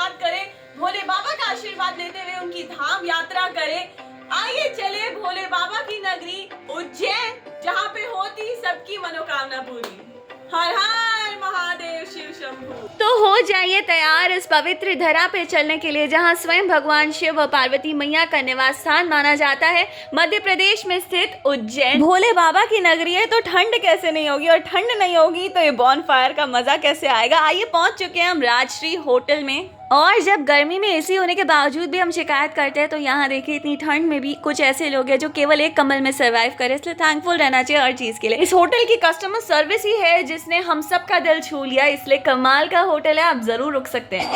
आशीर्वाद करें, भोले बाबा का आशीर्वाद लेते हुए उनकी धाम यात्रा करें। आइए चले भोले बाबा की नगरी उज्जैन, जहाँ पे होती सबकी मनोकामना पूरी। हर हर महादेव, शिव शंभू। तो हो जाइए तैयार इस पवित्र धरा पे चलने के लिए, जहां स्वयं भगवान शिव व पार्वती मैया का निवास स्थान माना जाता है। मध्य प्रदेश में स्थित उज्जैन भोले बाबा की नगरी है, तो ठंड कैसे नहीं होगी, और ठंड नहीं होगी तो ये बॉनफायर का मजा कैसे आएगा। आइए पहुंच चुके हैं हम राजश्री होटल में, और जब गर्मी में एसी होने के बावजूद भी हम शिकायत करते हैं, तो यहाँ देखिए इतनी ठंड में भी कुछ ऐसे लोग हैं जो केवल एक कम्बल में सर्वाइव करें। इसलिए थैंकफुल रहना चाहिए हर चीज के लिए। इस होटल की कस्टमर सर्विस ही है जिसने हम सब का दिल छू लिया, इसलिए कमाल का होटल है, आप जरूर रुक सकते हैं।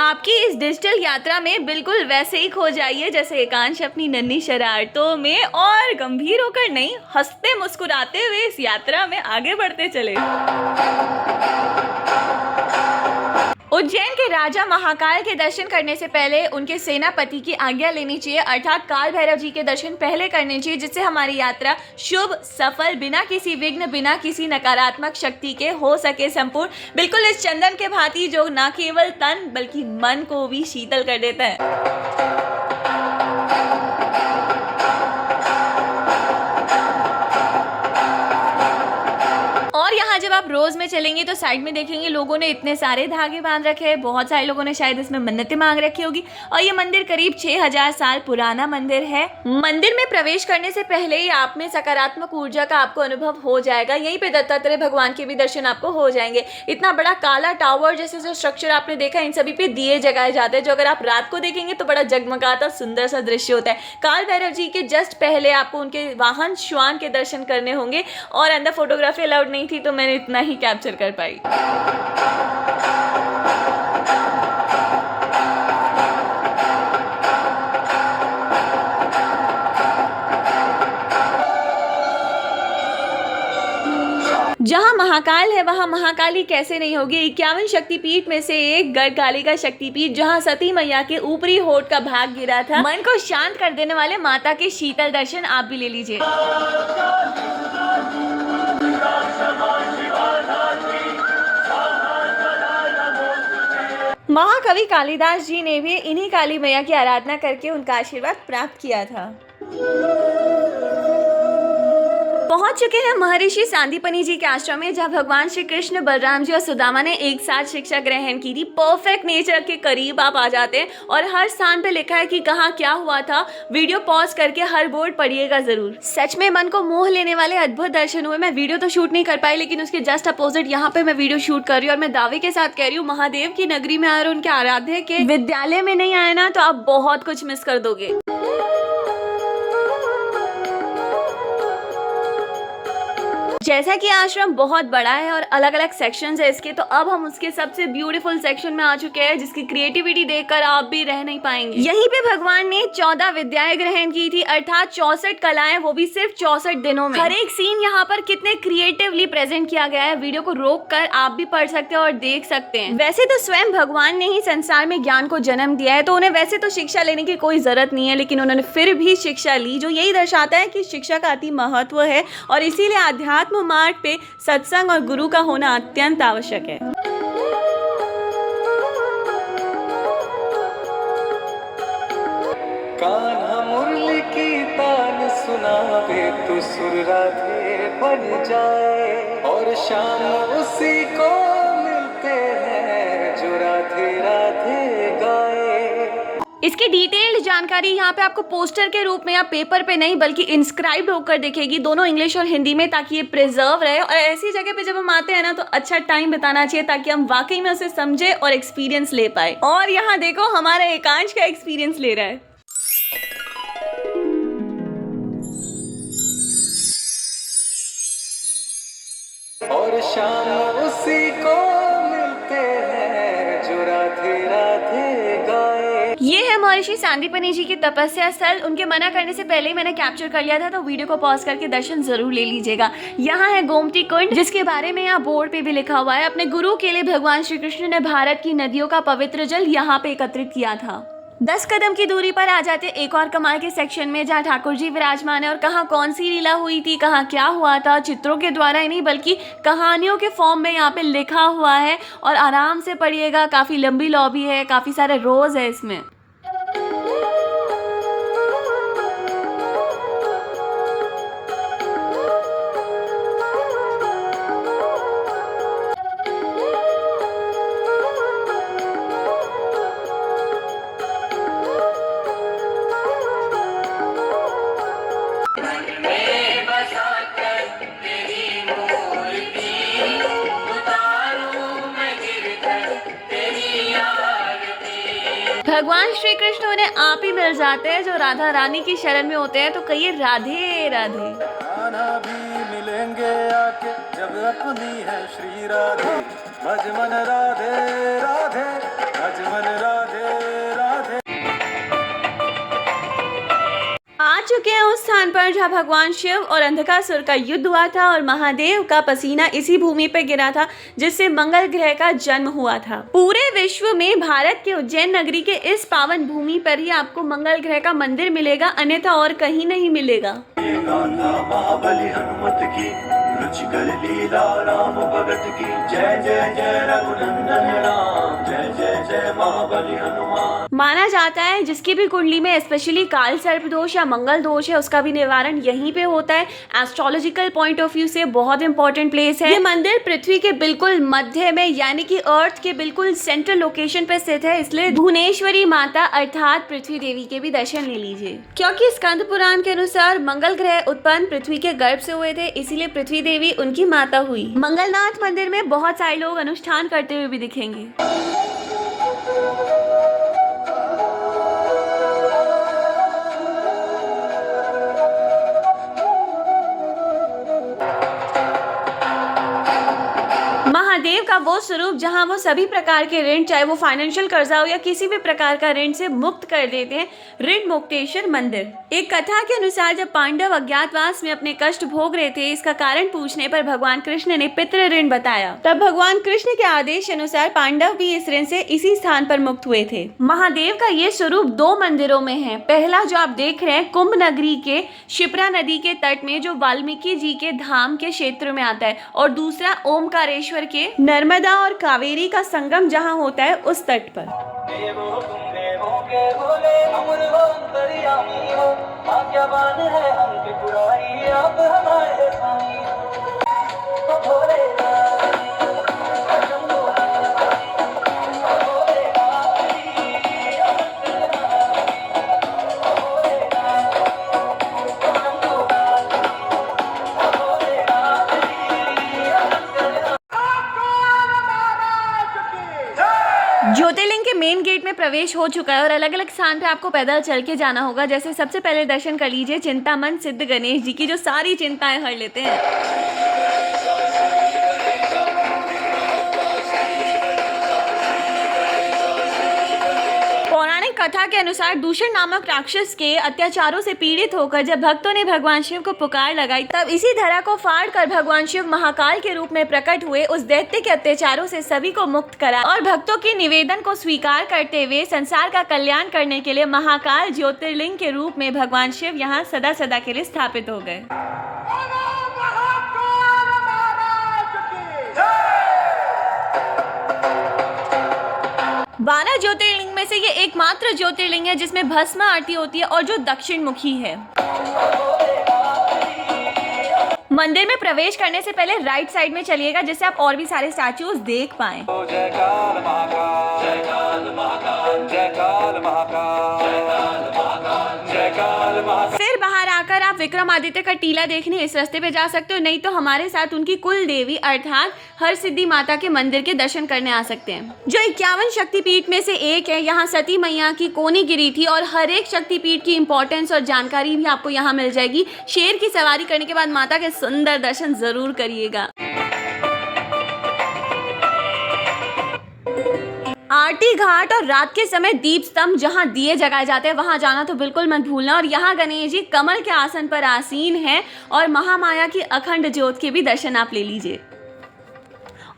आपकी इस डिजिटल यात्रा में बिल्कुल वैसे ही खो जाइए जैसे एकांश अपनी नन्ही शरारतों में, और गंभीर होकर नहीं, हंसते मुस्कुराते हुए इस यात्रा में आगे बढ़ते चले। उज्जैन के राजा महाकाल के दर्शन करने से पहले उनके सेनापति की आज्ञा लेनी चाहिए, अर्थात काल भैरव जी के दर्शन पहले करने चाहिए, जिससे हमारी यात्रा शुभ सफल, बिना किसी विघ्न, बिना किसी नकारात्मक शक्ति के हो सके संपूर्ण। बिल्कुल इस चंदन के भांति जो न केवल तन बल्कि मन को भी शीतल कर देता है। और यहाँ जब आप रोज में चलेंगे तो साइड में देखेंगे लोगों ने इतने सारे धागे बांध रखे हैं। बहुत सारे लोगों ने शायद इसमें मन्नतें मांग रखी होगी। और ये मंदिर करीब 6000 साल पुराना मंदिर है। मंदिर में प्रवेश करने से पहले ही आप में सकारात्मक ऊर्जा का आपको अनुभव हो जाएगा। यहीं पे दत्तात्रेय भगवान के भी दर्शन आपको हो जाएंगे। इतना बड़ा काला टावर जैसे जो स्ट्रक्चर आपने देखा, इन सभी पे दिए जगाए जाते हैं, जो अगर आप रात को देखेंगे तो बड़ा जगमगाता सुंदर सा दृश्य होता है। काल भैरव जी के जस्ट पहले आपको उनके वाहन श्वान के दर्शन करने होंगे। और अंदर फोटोग्राफी अलाउड नहीं थी, तो मैंने इतना ही कैप्चर कर पाई। जहां महाकाल है वहां महाकाली कैसे नहीं होगी। 51 शक्तिपीठ में से एक गढ़काली का शक्तिपीठ, जहां सती मैया के ऊपरी होठ का भाग गिरा था। मन को शांत कर देने वाले माता के शीतल दर्शन आप भी ले लीजिए। महाकवि कालिदास जी ने भी इन्हीं काली मैया की आराधना करके उनका आशीर्वाद प्राप्त किया था। पहुंच चुके हैं महर्षि सांदीपनि जी के आश्रम में, जहां भगवान श्री कृष्ण, बलराम जी और सुदामा ने एक साथ शिक्षा ग्रहण की थी। परफेक्ट नेचर के करीब आप आ जाते हैं, और हर स्थान पे लिखा है कि कहाँ क्या हुआ था। वीडियो पॉज करके हर बोर्ड पढ़िएगा जरूर। सच में मन को मोह लेने वाले अद्भुत दर्शन हुए। मैं वीडियो तो शूट नहीं कर पाई, लेकिन उसके जस्ट अपोजिट यहाँ पे मैं वीडियो शूट कर रही हूँ, और मैं दावे के साथ कह रही हूँ, महादेव की नगरी में आए और उनके आराध्य के विद्यालय में नहीं आए ना, तो आप बहुत कुछ मिस कर दोगे। जैसा कि आश्रम बहुत बड़ा है और अलग अलग सेक्शंस है इसके, तो अब हम उसके सबसे ब्यूटीफुल सेक्शन में आ चुके हैं, जिसकी क्रिएटिविटी देखकर आप भी रह नहीं पाएंगे। यहीं पे भगवान ने 14 विद्याएं ग्रहण की थी, अर्थात 64 कलाएं, वो भी सिर्फ 64 दिनों में। हर एक सीन यहाँ पर कितने क्रिएटिवली प्रेजेंट किया गया है। वीडियो को रोक कर आप भी पढ़ सकते हैं और देख सकते हैं। वैसे तो स्वयं भगवान ने ही संसार में ज्ञान को जन्म दिया है, तो उन्हें वैसे तो शिक्षा लेने की कोई जरूरत नहीं है, लेकिन उन्होंने फिर भी शिक्षा ली, जो यही दर्शाता है कि शिक्षा का अति महत्व है। और इसीलिए आध्यात्म मार्ग पे सत्संग और गुरु का होना अत्यंत आवश्यक है। कान्हा मुरली की तान सुनावे तो सुर राधे बन जाए, और शाम उसी को मिलते हैं जो राधे राधे गाए। इसकी डिटेल्ड जानकारी यहाँ पे आपको पोस्टर के रूप में या पेपर पे नहीं, बल्कि इंस्क्राइब्ड होकर दिखेगी, दोनों इंग्लिश और हिंदी में, ताकि ये प्रिजर्व रहे। और ऐसी जगह पे जब हम आते हैं ना, तो अच्छा टाइम बिताना चाहिए, ताकि हम वाकई में उसे समझे और एक्सपीरियंस ले पाए। और यहाँ देखो हमारा एकांश का एक्सपीरियंस ले रहा है। और शाम उसी को मिलते हैं जो राधे राधे गाए। ये है महर्षि सांदीपनि जी की तपस्या स्थल। उनके मना करने से पहले ही मैंने कैप्चर कर लिया था, तो वीडियो को पॉज करके दर्शन जरूर ले लीजिएगा। यहाँ है गोमती कुंड, जिसके बारे में यहाँ बोर्ड पे भी लिखा हुआ है। अपने गुरु के लिए भगवान श्री कृष्ण ने भारत की नदियों का पवित्र जल यहाँ पे एकत्रित किया था। 10 कदम की दूरी पर आ जाते एक और कमाल के सेक्शन में, जहाँ ठाकुर जी विराजमान है और कहाँ कौन सी लीला हुई थी, कहाँ क्या हुआ था, चित्रों के द्वारा ही नहीं बल्कि कहानियों के फॉर्म में यहाँ पे लिखा हुआ है। और आराम से पढ़िएगा, काफ़ी लंबी लॉबी है, काफ़ी सारे रोज है इसमें। भगवान श्री कृष्ण उन्हें आप ही मिल जाते हैं जो राधा रानी की शरण में होते हैं, तो कहिए राधे राधे। खाना भी मिलेंगे आके जब अपनी है श्री राधे। भजमन राधे राधे, भजमन राधे राधे। आ चुके हैं उस स्थान पर जहाँ भगवान शिव और अंधकासुर का युद्ध हुआ था और महादेव का पसीना इसी भूमि पर गिरा था जिससे मंगल ग्रह का जन्म हुआ था। पूरे विश्व में भारत के उज्जैन नगरी के इस पावन भूमि पर ही आपको मंगल ग्रह का मंदिर मिलेगा, अन्यथा और कहीं नहीं मिलेगा। महाबली हनुमत की रुचिकर लीला राम भगत की, जय जय जय रघुनंदन राम, जय जय जय महाबली हनुमान। माना जाता है जिसकी भी कुंडली में स्पेशली काल सर्प दोष या मंगल दोष है उसका भी निवारण यहीं पे होता है। एस्ट्रोलॉजिकल पॉइंट ऑफ व्यू से बहुत इंपॉर्टेंट प्लेस है। ये मंदिर पृथ्वी के बिल्कुल मध्य में यानी कि अर्थ के बिल्कुल सेंट्रल लोकेशन पे स्थित है, इसलिए भुवनेश्वरी माता अर्थात पृथ्वी देवी के भी दर्शन ले लीजिए। क्योंकि स्कंद पुराण के अनुसार मंगल ग्रह उत्पन्न पृथ्वी के गर्भ से हुए थे, इसीलिए पृथ्वी देवी उनकी माता हुई। मंगलनाथ मंदिर में बहुत सारे लोग अनुष्ठान करते हुए भी दिखेंगे। महादेव का वो स्वरूप जहां वो सभी प्रकार के ऋण, चाहे वो फाइनेंशियल कर्जा हो या किसी भी प्रकार का ऋण से मुक्त कर देते हैं, ऋण मुक्तेश्वर मंदिर। एक कथा के अनुसार जब पांडव अज्ञातवास में अपने कष्ट भोग रहे थे, इसका कारण पूछने पर भगवान कृष्ण ने पितृ ऋण बताया। तब भगवान कृष्ण के आदेश अनुसार पांडव भी इस ऋण से इसी स्थान पर मुक्त हुए थे। महादेव का ये स्वरूप 2 मंदिरों में है। पहला जो आप देख रहे हैं कुंभ नगरी के शिप्रा नदी के तट में, जो वाल्मीकि जी के धाम के क्षेत्र में आता है, और दूसरा ओमकारेश्वर के नर्मदा और कावेरी का संगम जहां होता है उस तट पर। देवो तुम देवों के भोले, अमर हो अंतर्यामी हो, भाग्यवान है हम त्रिपुरारी, आप हमारे स्वामी हो। भोले ज्योतिर्लिंग के मेन गेट में प्रवेश हो चुका है और अलग अलग स्थान पे आपको पैदल चल के जाना होगा। जैसे सबसे पहले दर्शन कर लीजिए चिंतामन सिद्ध गणेश जी की, जो सारी चिंताएं हर लेते हैं। पौराणिक कथा के अनुसार दूषण नामक राक्षस के अत्याचारों से पीड़ित होकर जब भक्तों ने भगवान शिव को पुकार लगाई, तब इसी धरा को फाड़ कर भगवान शिव महाकाल के रूप में प्रकट हुए, उस दैत्य के अत्याचारों से सभी को मुक्त करा और भक्तों के निवेदन को स्वीकार करते हुए संसार का कल्याण करने के लिए महाकाल ज्योतिर्लिंग के रूप में भगवान शिव यहाँ सदा सदा के लिए स्थापित हो गए। 12 ज्योतिर्लिंग में से ये एकमात्र ज्योतिर्लिंग है जिसमें भस्म आरती होती है और जो दक्षिण मुखी है। मंदिर में प्रवेश करने से पहले राइट साइड में चलिएगा जिससे आप और भी सारे स्टैचूज देख पाएं। जयकाल महाकाल, जयकाल महाकाल, जयकाल महाकाल, जयकाल महाकाल, जयकाल महाकाल। फिर बाहर आकर आप विक्रमादित्य का टीला देखने इस रास्ते पे जा सकते हो, नहीं तो हमारे साथ उनकी कुल देवी अर्थात हर सिद्धि माता के मंदिर के दर्शन करने आ सकते हैं, जो 51 शक्तिपीठ में से एक है। यहाँ सती मैया की कोनी गिरी थी और हर एक शक्तिपीठ की इंपॉर्टेंस और जानकारी भी आपको यहाँ मिल जाएगी। शेर की सवारी करने के बाद माता के सुंदर दर्शन जरूर करिएगा। आरती घाट और रात के समय दीप स्तंभ जहां दिए जगाए जाते हैं वहां जाना तो बिल्कुल मत भूलना। और यहाँ गणेश जी कमल के आसन पर आसीन हैं और महामाया की अखंड ज्योत के भी दर्शन आप ले लीजिए।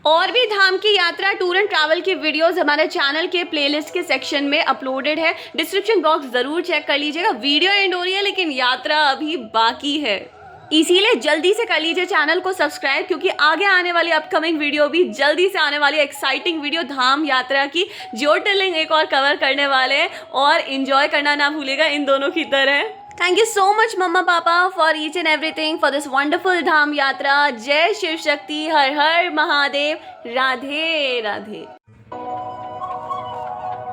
और भी धाम की यात्रा टूर एंड ट्रैवल की वीडियोस हमारे चैनल के प्लेलिस्ट के सेक्शन में अपलोडेड है, डिस्क्रिप्शन बॉक्स जरूर चेक कर लीजिएगा। वीडियो एंड हो रही है लेकिन यात्रा अभी बाकी है, इसीलिए जल्दी से कर लीजिए चैनल को सब्सक्राइब, क्योंकि आगे आने वाली अपकमिंग वीडियो भी जल्दी से आने वाली एक्साइटिंग वीडियो धाम यात्रा की, ज्योतिर्लिंग एक और कवर करने वाले हैं, और एंजॉय करना ना भूलेगा इन दोनों की तरह। Thank you so much mumma papa for each and everything for this wonderful dham yatra. जय शिव शक्ति, हर हर महादेव, राधे राधे।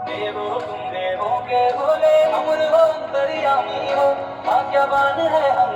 देवो तुम देवों के भोले, अमर हो अंतर्यामी हो, भाग्यवान है हम